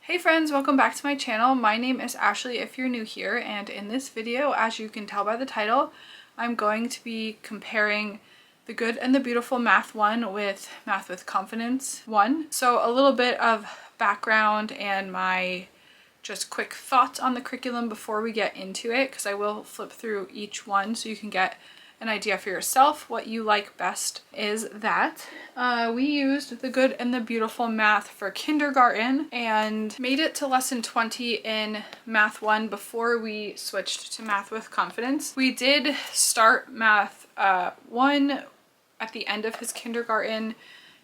Hey friends, welcome back to my channel. My name is Ashley if you're new here, and in this video, as you can tell by the title, I'm going to be comparing The Good and the Beautiful Math 1 with Math with Confidence 1. So a little bit of background and my just quick thoughts on the curriculum before we get into it, because I will flip through each one so you can get an idea for yourself what you like best. Is that we used The Good and the Beautiful Math for kindergarten and made it to lesson 20 in Math 1 before we switched to Math with Confidence. We did start Math 1 at the end of his kindergarten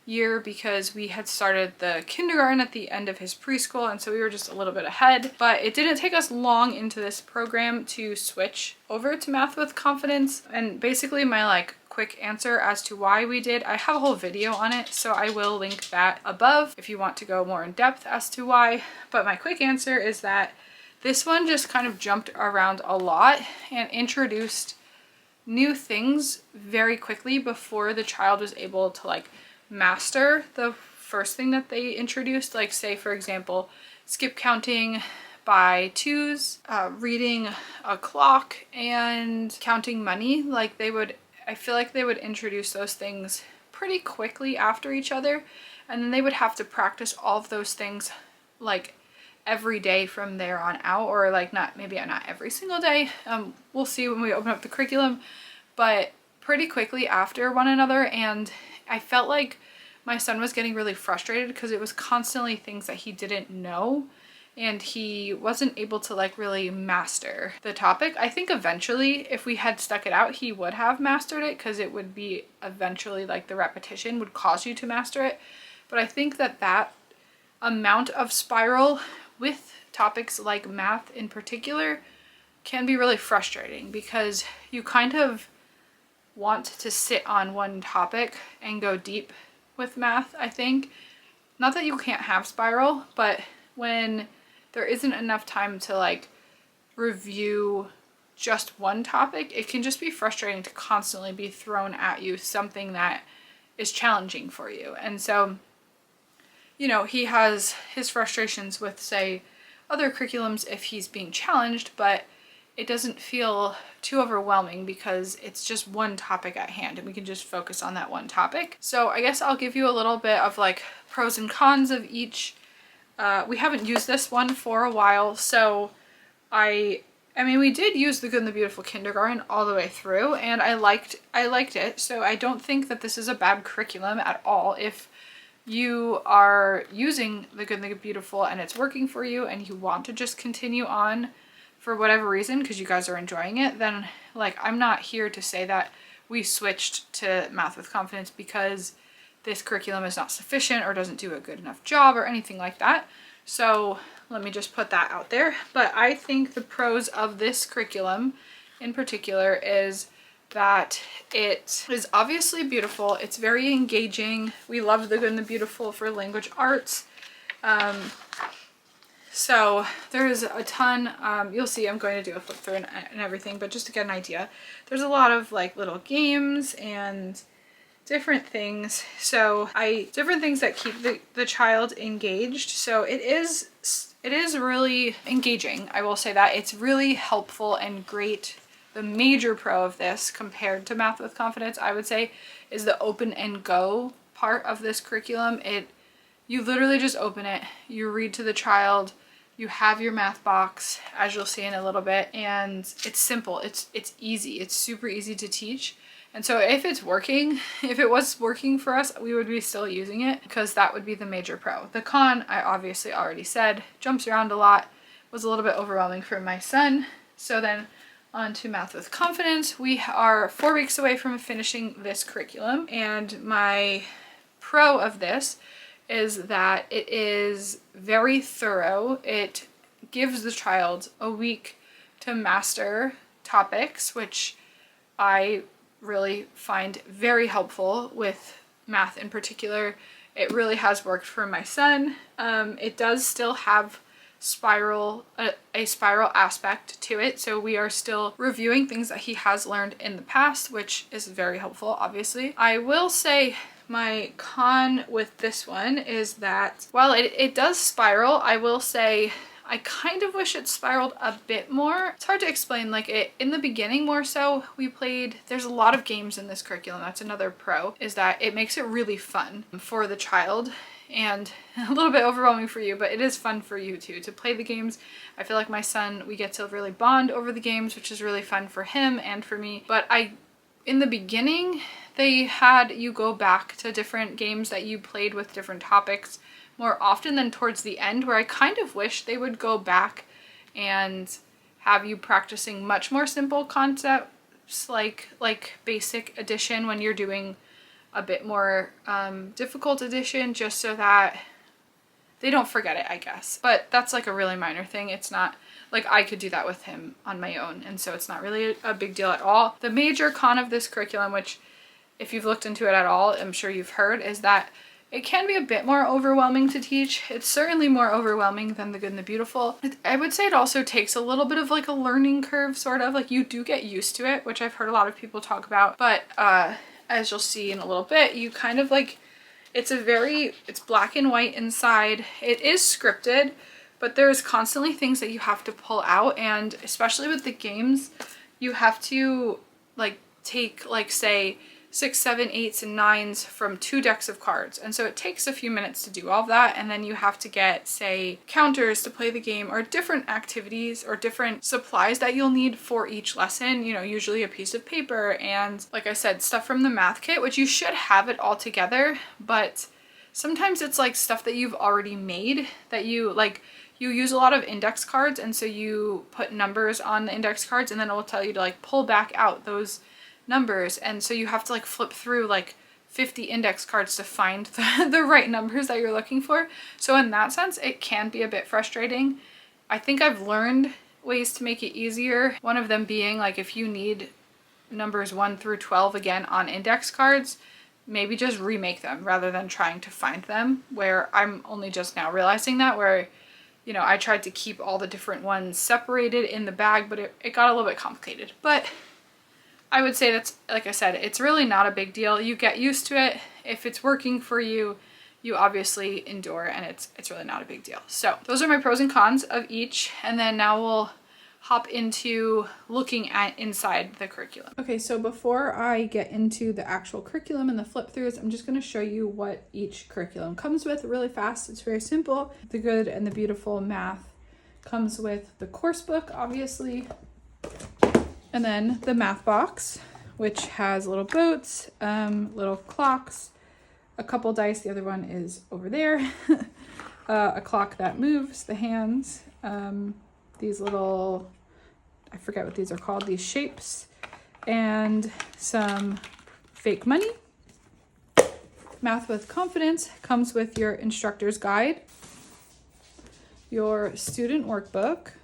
year because we had started the kindergarten at the end of his preschool, and so we were just a little bit ahead. But it didn't take us long into this program to switch over to Math with Confidence. And basically my quick answer as to why we did, I have a whole video on it, so I will link that above if you want to go more in depth as to why. But my quick answer is that this one just kind of jumped around a lot and introduced new things very quickly before the child was able to master the first thing that they introduced. Like, say for example, skip counting by twos, reading a clock, and counting money. I feel like they would introduce those things pretty quickly after each other, and then they would have to practice all of those things every day from there on out, or maybe not every single day. We'll see when we open up the curriculum, but pretty quickly after one another. And I felt like my son was getting really frustrated because it was constantly things that he didn't know and he wasn't able to really master the topic. I think eventually if we had stuck it out, he would have mastered it, because it would be eventually the repetition would cause you to master it. But I think that amount of spiral with topics like math in particular can be really frustrating, because you kind of want to sit on one topic and go deep with math, I think. Not that you can't have spiral, but when there isn't enough time to review just one topic, it can just be frustrating to constantly be thrown at you something that is challenging for you. And so, he has his frustrations with, say, other curriculums if he's being challenged, but it doesn't feel too overwhelming because it's just one topic at hand and we can just focus on that one topic. So I guess I'll give you a little bit of pros and cons of each. We haven't used this one for a while, so I mean we did use The Good and the Beautiful Kindergarten all the way through, and I liked it. So I don't think that this is a bad curriculum at all. If you are using The Good and the Beautiful and it's working for you and you want to just continue on for whatever reason because you guys are enjoying it, then I'm not here to say that we switched to Math with Confidence because this curriculum is not sufficient or doesn't do a good enough job or anything like that. So let me just put that out there. But I think the pros of this curriculum in particular is that it is obviously beautiful. It's very engaging. We love The Good and the Beautiful for language arts. So there's a ton, you'll see I'm going to do a flip through and everything, but just to get an idea, there's a lot of little games and different things. So different things that keep the child engaged. So it is really engaging. I will say that it's really helpful and great. The major pro of this compared to Math with Confidence, I would say, is the open and go part of this curriculum. You literally just open it, you read to the child, you have your math box, as you'll see in a little bit, and it's simple, it's easy, it's super easy to teach. And so if it was working for us, we would be still using it, because that would be the major pro. The con, I obviously already said, jumps around a lot, was a little bit overwhelming for my son. So then on to Math with Confidence. We are 4 weeks away from finishing this curriculum, and my pro of this is that it is very thorough. It gives the child a week to master topics, which I really find very helpful with math in particular. It really has worked for my son. It does still have a spiral aspect to it, so we are still reviewing things that he has learned in the past, which is very helpful, obviously. I will say my con with this one is that while it does spiral, I will say I kind of wish it spiraled a bit more. It's hard to explain, like in the beginning more so, there's a lot of games in this curriculum. That's another pro, is that it makes it really fun for the child and a little bit overwhelming for you, but it is fun for you too to play the games. I feel like my son, we get to really bond over the games, which is really fun for him and for me. But in the beginning, they had you go back to different games that you played with different topics more often than towards the end, where I kind of wish they would go back and have you practicing much more simple concepts like basic addition when you're doing a bit more difficult addition, just so that they don't forget it, I guess. But that's like a really minor thing. It's not like I could do that with him on my own, and so it's not really a big deal at all. The major con of this curriculum, which if you've looked into it at all, I'm sure you've heard, is that it can be a bit more overwhelming to teach. It's certainly more overwhelming than The Good and the Beautiful. I would say it also takes a little bit of like a learning curve, sort of. Like you do get used to it, which I've heard a lot of people talk about. But as you'll see in a little bit, you kind of like, it's black and white inside. It is scripted, but there's constantly things that you have to pull out. And especially with the games, you have to like take like say 6, 7, 8s, and 9s from 2 decks of cards. And so it takes a few minutes to do all of that. And then you have to get, say, counters to play the game, or different activities or different supplies that you'll need for each lesson. You know, usually a piece of paper and, like I said, stuff from the math kit, which you should have it all together. But sometimes it's like stuff that you've already made that you use a lot of index cards. And so you put numbers on the index cards, and then it will tell you to like pull back out those numbers, and so you have to like flip through like 50 index cards to find the right numbers that you're looking for. So in that sense, it can be a bit frustrating. I think I've learned ways to make it easier. One of them being like if you need numbers 1 through 12 again on index cards, maybe just remake them rather than trying to find them, where I'm only just now realizing that, where you know I tried to keep all the different ones separated in the bag, but it got a little bit complicated. But I would say that's, like I said, it's really not a big deal. You get used to it. If it's working for you, you obviously endure, and it's really not a big deal. So those are my pros and cons of each. And then now we'll hop into looking at inside the curriculum. Okay, so before I get into the actual curriculum and the flip throughs, I'm just going to show you what each curriculum comes with really fast. It's very simple. The Good and the Beautiful Math comes with the course book, obviously. And then the math box, which has little boats, little clocks, a couple dice. The other one is over there. A clock that moves, the hands, these little, I forget what these are called, these shapes, and some fake money. Math with Confidence comes with your instructor's guide, your student workbook,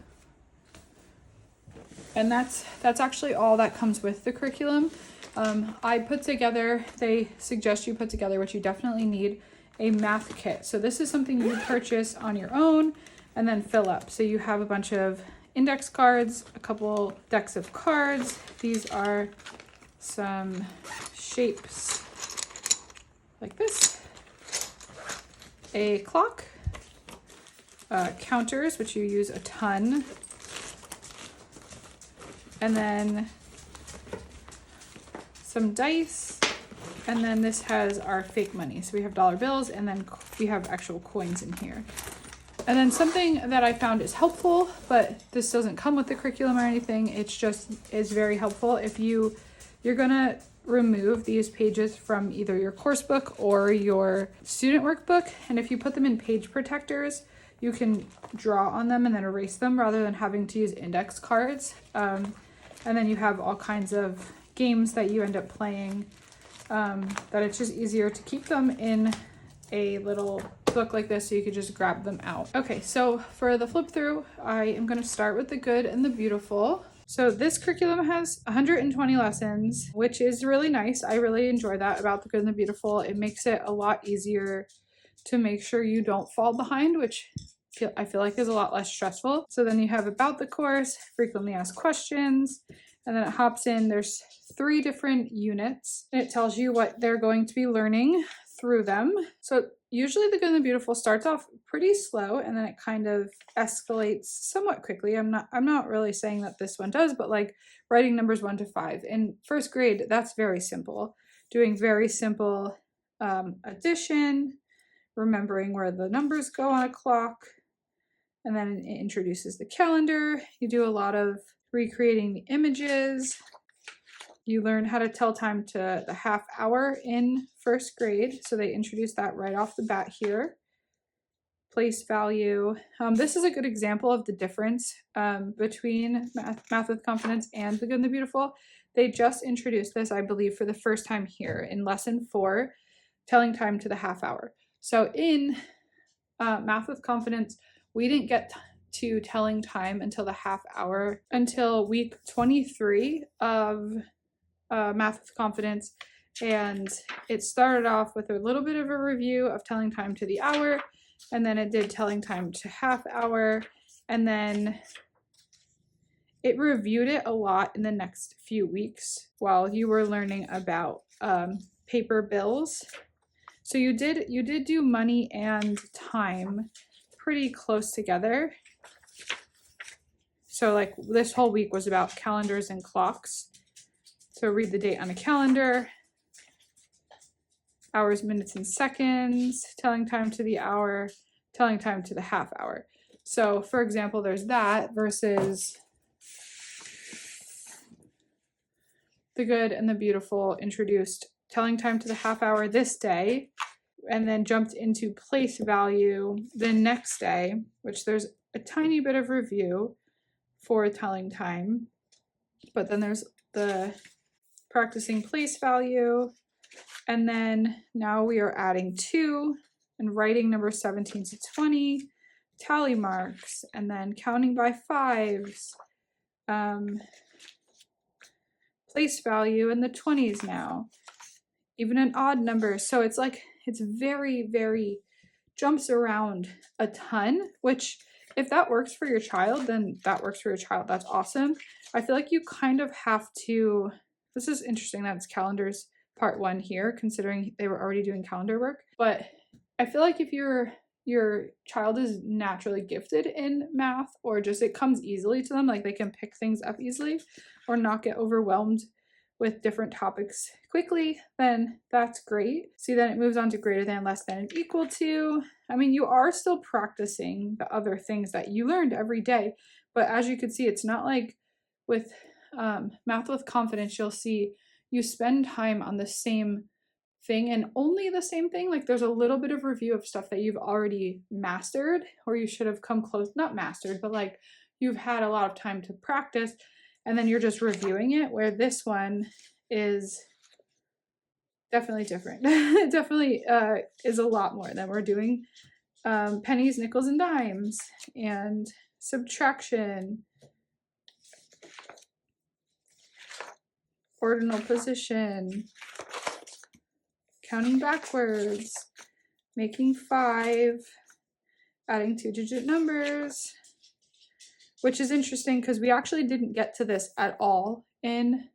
and that's actually all that comes with the curriculum. They suggest you put together, what you definitely need, a math kit. So this is something you purchase on your own and then fill up. So you have a bunch of index cards, a couple decks of cards. These are some shapes like this, a clock, counters, which you use a ton, and then some dice, and then this has our fake money. So we have dollar bills, and then we have actual coins in here. And then something that I found is helpful, but this doesn't come with the curriculum or anything. It's just is very helpful if you're gonna remove these pages from either your course book or your student workbook, and if you put them in page protectors, you can draw on them and then erase them rather than having to use index cards. And then you have all kinds of games that you end up playing, that it's just easier to keep them in a little book like this so you could just grab them out. Okay, so for the flip through, I am going to start with the Good and the Beautiful. So this curriculum has 120 lessons, which is really nice. I really enjoy that about the Good and the Beautiful. It makes it a lot easier to make sure you don't fall behind, which I feel like is a lot less stressful. So then you have about the course, frequently asked questions, and then it hops in. There's 3 different units, and it tells you what they're going to be learning through them. So usually The Good and the Beautiful starts off pretty slow, and then it kind of escalates somewhat quickly. I'm not really saying that this one does, but like writing numbers 1 to 5 in first grade, that's very simple. Doing very simple addition, remembering where the numbers go on a clock, and then it introduces the calendar. You do a lot of recreating the images. You learn how to tell time to the half hour in first grade. So they introduce that right off the bat here. Place value. This is a good example of the difference between Math with Confidence and The Good and the Beautiful. They just introduced this, I believe, for the first time here in lesson 4, telling time to the half hour. So in Math with Confidence, we didn't get to telling time until the half hour until week 23 of Math with Confidence, and it started off with a little bit of a review of telling time to the hour, and then it did telling time to half hour, and then it reviewed it a lot in the next few weeks while you were learning about paper bills. So you did do money and time pretty close together. So like this whole week was about calendars and clocks. So read the date on a calendar, hours, minutes, and seconds, telling time to the hour, telling time to the half hour. So for example, there's that versus The Good and the Beautiful introduced telling time to the half hour this day, and then jumped into place value the next day, which there's a tiny bit of review for telling time, but then there's the practicing place value, and then now we are adding 2 and writing numbers 17 to 20, tally marks, and then counting by 5s, place value in the 20s now, even an odd number. So it's like it's very, very jumps around a ton, which if that works for your child, then that works for your child. That's awesome. I feel like you kind of have to, this is interesting that it's calendars part 1 here, considering they were already doing calendar work. But I feel like if your child is naturally gifted in math, or just it comes easily to them, like they can pick things up easily or not get overwhelmed with different topics quickly, then that's great. See, then it moves on to greater than, less than, and equal to. I mean, you are still practicing the other things that you learned every day, but as you can see, it's not like with Math with Confidence, you'll see you spend time on the same thing and only the same thing. Like there's a little bit of review of stuff that you've already mastered, or you should have come close, not mastered, but like you've had a lot of time to practice, and then you're just reviewing it, where this one is definitely different. It definitely is a lot more than we're doing pennies, nickels, and dimes, and subtraction, ordinal position, counting backwards, making 5, adding 2-digit numbers, which is interesting because we actually didn't get to this at all in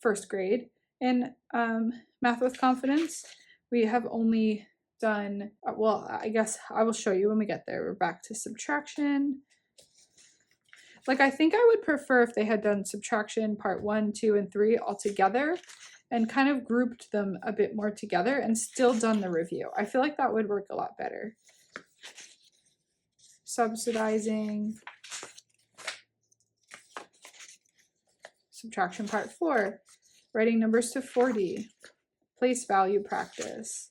first grade in Math with Confidence. We have only done, well, I guess I will show you when we get there. We're back to subtraction. Like, I think I would prefer if they had done subtraction part 1, 2, and 3 all together and kind of grouped them a bit more together and still done the review. I feel like that would work a lot better. Subsidizing. Subtraction part 4. Writing numbers to 40. Place value practice.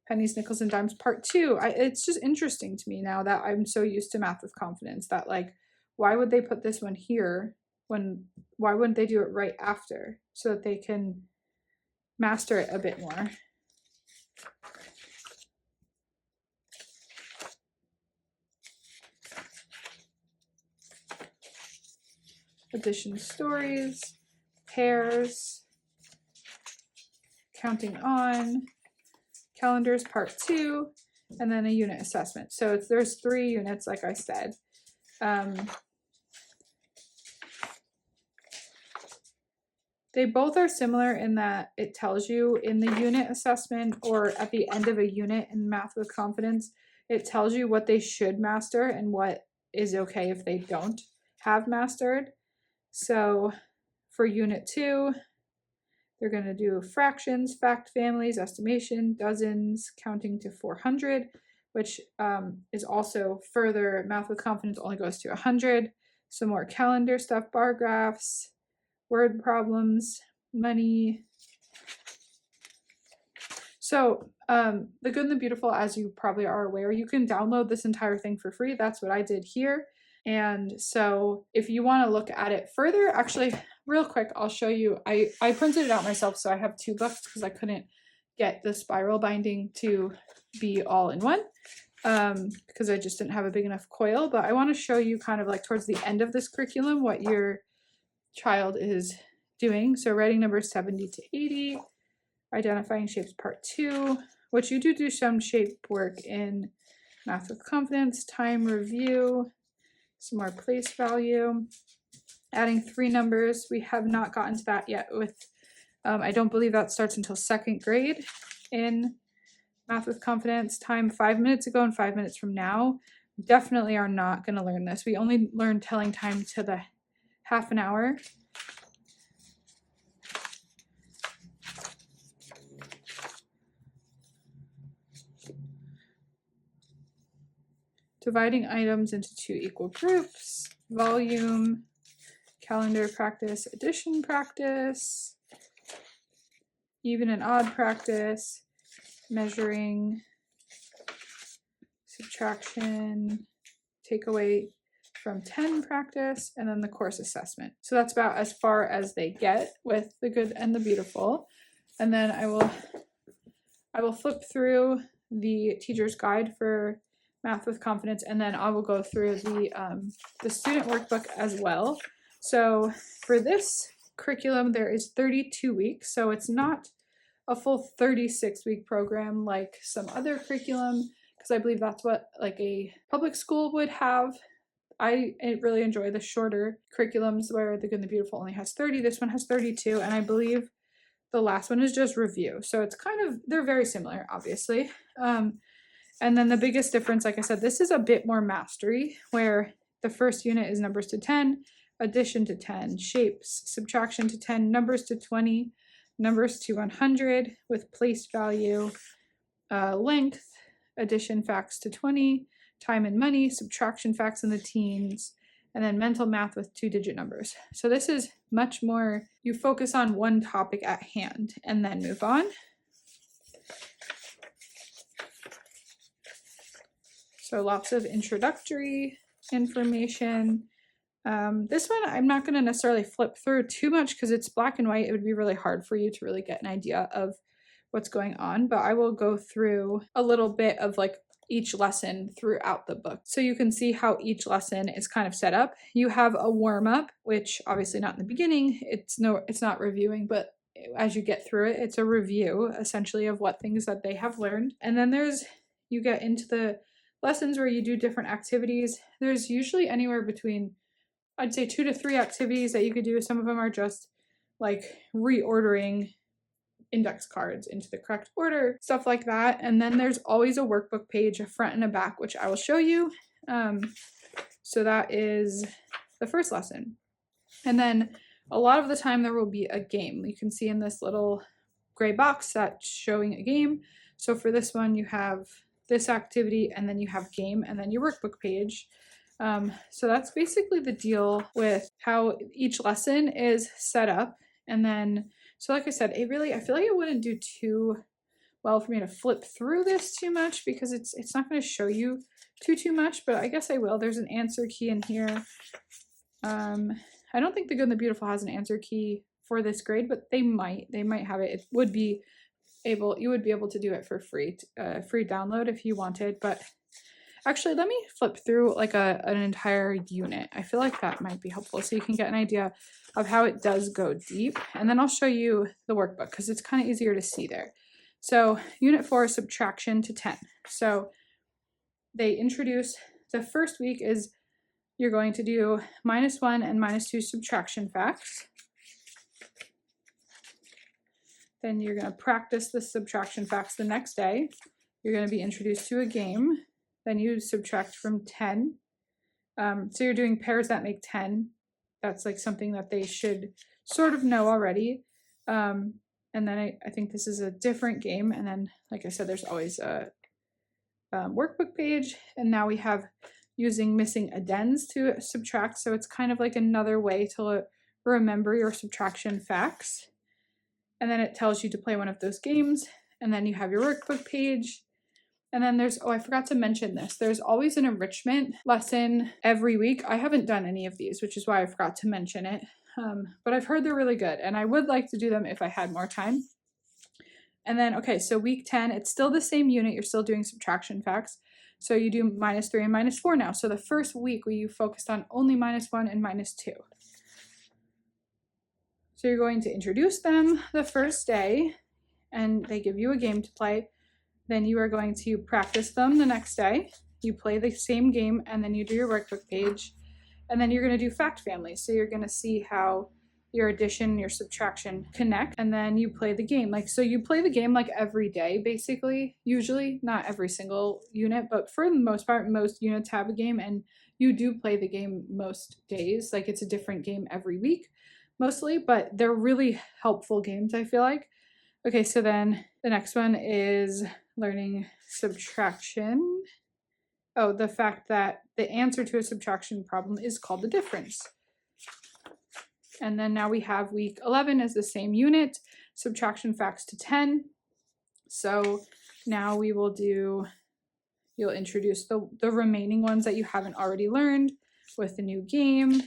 Pennies, nickels, and dimes part 2. It's just interesting to me now that I'm so used to Math with Confidence that, like, why would they put this one here when, why wouldn't they do it right after so that they can master it a bit more? Addition stories, pairs, counting on, calendars part 2, and then a unit assessment. So there's 3 units, like I said. They both are similar in that it tells you in the unit assessment or at the end of a unit in Math with Confidence, it tells you what they should master and what is okay if they don't have mastered. So for Unit 2, they're going to do fractions, fact families, estimation, dozens, counting to 400, which is also further. Math with Confidence only goes to 100. Some more calendar stuff, bar graphs, word problems, money. So the good and the beautiful, as you probably are aware, you can download this entire thing for free. That's what I did here. And so if you want to look at it further, actually real quick, I'll show you. I printed it out myself, so I have 2 books because I couldn't get the spiral binding to be all in one because I just didn't have a big enough coil. But I want to show you kind of like towards the end of this curriculum what your child is doing. So writing numbers 70 to 80, identifying shapes part 2, which you do some shape work in Math with Confidence, time review, some more place value, adding 3 numbers. We have not gotten to that yet with, I don't believe that starts until 2nd grade in Math with Confidence. Time 5 minutes ago and 5 minutes from now. Definitely are not going to learn this. We only learn telling time to the half an hour. Dividing items into 2 equal groups, volume, calendar practice, addition practice, even and odd practice, measuring, subtraction, takeaway from 10 practice, and then the course assessment. So that's about as far as they get with the good and the beautiful. And then I will flip through the teacher's guide for Math with Confidence, and then I will go through the student workbook as well. So for this curriculum, there is 32 weeks, so it's not a full 36-week program like some other curriculum, because I believe that's what like a public school would have. I really enjoy the shorter curriculums where the Good and the Beautiful only has 30. This one has 32, and I believe the last one is just review. So it's kind of, they're very similar, obviously. And then the biggest difference, like I said, this is a bit more mastery, where the first unit is numbers to 10, addition to 10, shapes, subtraction to 10, numbers to 20, numbers to 100 with place value, length, addition facts to 20, time and money, subtraction facts in the teens, and then mental math with 2-digit numbers. So this is much more, you focus on one topic at hand and then move on. So lots of introductory information. This one I'm not going to necessarily flip through too much because it's black and white. It would be really hard for you to really get an idea of what's going on, but I will go through a little bit of like each lesson throughout the book. So you can see how each lesson is kind of set up. You have a warm-up, which obviously not in the beginning. It's not reviewing, but as you get through it, it's a review essentially of what things that they have learned. And then you get into the lessons where you do different activities. There's usually anywhere between, I'd say 2 to 3 activities that you could do. Some of them are just like reordering index cards into the correct order, stuff like that. And then there's always a workbook page, a front and a back, which I will show you. So that is the first lesson. And then a lot of the time there will be a game. You can see in this little gray box that's showing a game. So for this one, you have this activity, and then you have game, and then your workbook page. So that's basically the deal with how each lesson is set up. And then, so like I said, I feel like it wouldn't do too well for me to flip through this too much because it's not going to show you too much, but I guess I will. There's an answer key in here. I don't think the Good and the Beautiful has an answer key for this grade, but they might have it. You would be able to do it for free, free download if you wanted. But actually, let me flip through like an entire unit. I feel like that might be helpful so you can get an idea of how it does go deep. And then I'll show you the workbook because it's kind of easier to see there. So unit 4, subtraction to 10. So they introduce, the first week is you're going to do -1 and -2 subtraction facts. Then you're going to practice the subtraction facts the next day. You're going to be introduced to a game. Then you subtract from 10. So you're doing pairs that make 10. That's like something that they should sort of know already. And then I think this is a different game. And then, like I said, there's always a workbook page. And now we have using missing addends to subtract. So it's kind of like another way to remember your subtraction facts. And then it tells you to play one of those games. And then you have your workbook page. And then there's, oh, I forgot to mention this. There's always an enrichment lesson every week. I haven't done any of these, which is why I forgot to mention it. But I've heard they're really good and I would like to do them if I had more time. And then, okay, so week 10, it's still the same unit. You're still doing subtraction facts. So you do -3 and -4 now. So the first week you focused on only -1 and -2. So you're going to introduce them the first day and they give you a game to play. Then you are going to practice them the next day. You play the same game and then you do your workbook page. And then you're going to do fact families. So you're going to see how your addition and your subtraction connect. And then you play the game. So you play the game like every day, basically. Usually, not every single unit, but for the most part, most units have a game and you do play the game most days. Like it's a different game every week, mostly, but they're really helpful games, I feel like. Okay, so then the next one is learning subtraction. Oh, the fact that the answer to a subtraction problem is called the difference. And then now we have week 11 is the same unit, subtraction facts to 10. So now we will do, you'll introduce the remaining ones that you haven't already learned with the new game.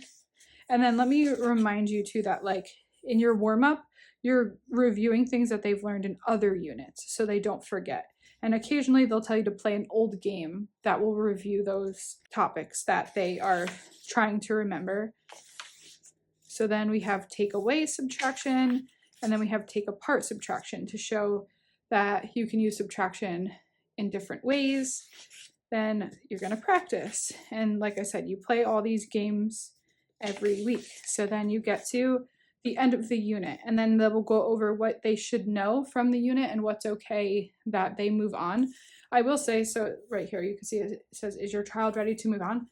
And then let me remind you too that like in your warm-up, you're reviewing things that they've learned in other units so they don't forget. And occasionally they'll tell you to play an old game that will review those topics that they are trying to remember. So then we have take away subtraction, and then we have take apart subtraction to show that you can use subtraction in different ways. Then you're going to practice. And like I said, you play all these games every week. So then you get to the end of the unit and then they will go over what they should know from the unit and what's okay that they move on. I will say, so right here you can see it says, is your child ready to move on?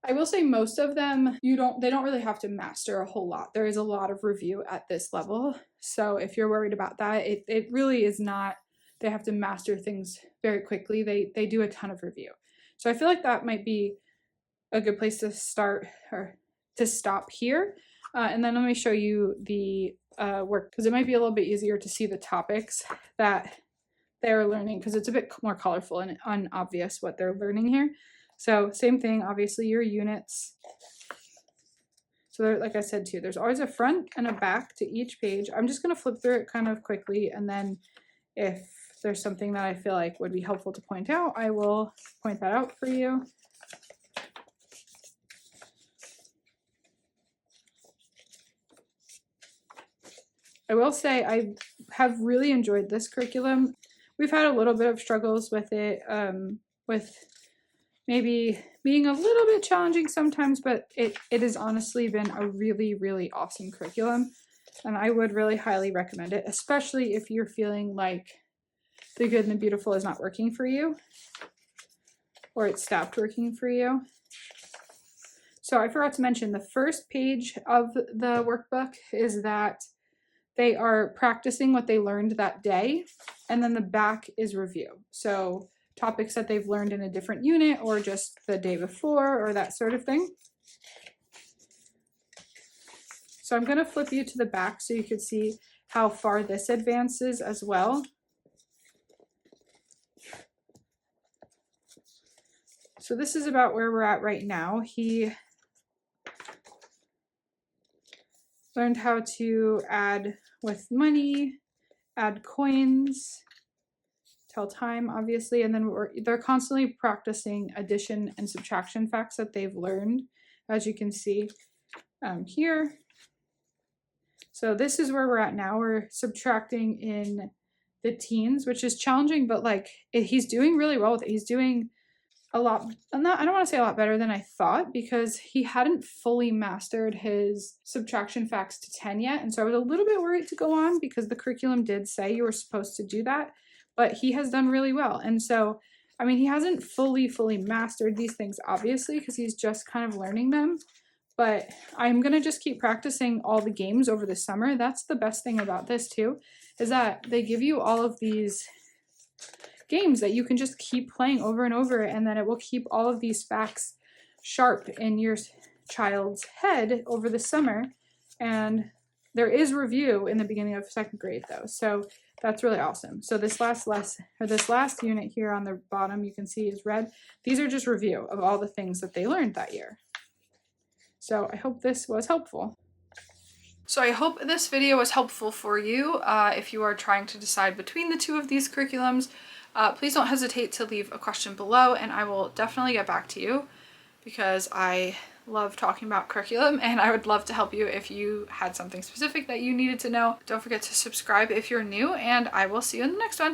I will say most of them, they don't really have to master a whole lot. There is a lot of review at this level. So if you're worried about that, it really is not, they have to master things very quickly. They do a ton of review. So I feel like that might be a good place to start or to stop here. And then let me show you the work because it might be a little bit easier to see the topics that they're learning because it's a bit more colorful and unobvious what they're learning here. So same thing, obviously your units. So there, like I said too, there's always a front and a back to each page. I'm just going to flip through it kind of quickly and then if there's something that I feel like would be helpful to point out, I will point that out for you. I will say I have really enjoyed this curriculum. We've had a little bit of struggles with it, with maybe being a little bit challenging sometimes, but it has honestly been a really, really awesome curriculum. And I would really highly recommend it, especially if you're feeling like the good and the beautiful is not working for you or it stopped working for you. So I forgot to mention the first page of the workbook is that they are practicing what they learned that day, and then the back is review. So topics that they've learned in a different unit or just the day before or that sort of thing. So I'm going to flip you to the back so you can see how far this advances as well. So this is about where we're at right now. He learned how to add with money, add coins, tell time, obviously, and then they're constantly practicing addition and subtraction facts that they've learned, as you can see here. So this is where we're at now. We're subtracting in the teens, which is challenging, but like he's doing really well with it. He's doing a lot, not, I don't want to say a lot better than I thought, because he hadn't fully mastered his subtraction facts to 10 yet. And so I was a little bit worried to go on because the curriculum did say you were supposed to do that, but he has done really well. And so, I mean, he hasn't fully mastered these things, obviously, because he's just kind of learning them. But I'm going to just keep practicing all the games over the summer. That's the best thing about this too, is that they give you all of these games that you can just keep playing over and over, and then it will keep all of these facts sharp in your child's head over the summer. And there is review in the beginning of 2nd grade though, so that's really awesome. So this last lesson, or this last unit here on the bottom, you can see is red. These are just review of all the things that they learned that year. So I hope this was helpful. So I hope this video was helpful for you if you are trying to decide between the two of these curriculums. Please don't hesitate to leave a question below, and I will definitely get back to you, because I love talking about curriculum and I would love to help you if you had something specific that you needed to know. Don't forget to subscribe if you're new, and I will see you in the next one.